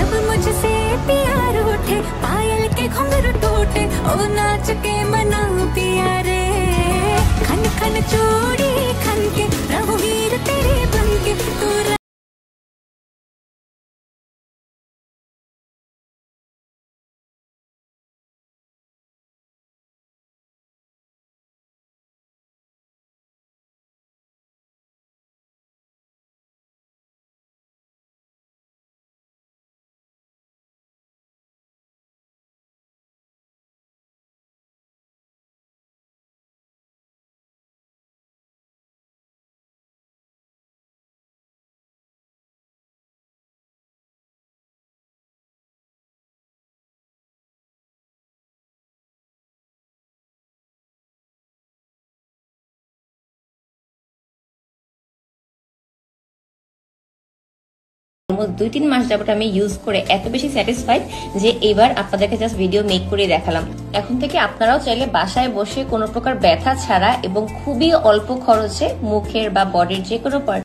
जब मुझसे प्यार उठे, पायल के घुंघरू टूटे, ओ नाच के मना पिया रे। खन खन चूड़ी खन के रहूं हीर तेरे बन के, तू অলমোস্ট 2-3 মাস যাবত আমি ইউজ করে এত বেশি স্যাটিসফাইড যে এবার আপনাদেরকে জাস্ট ভিডিও মেক করে দেখালাম। এখন থেকে আপনারাও চাইলে বাসায় বসে কোনো প্রকার ব্যথা ছাড়া এবং খুবই অল্প খরচে মুখের বা বডির যে কোনো পার্ট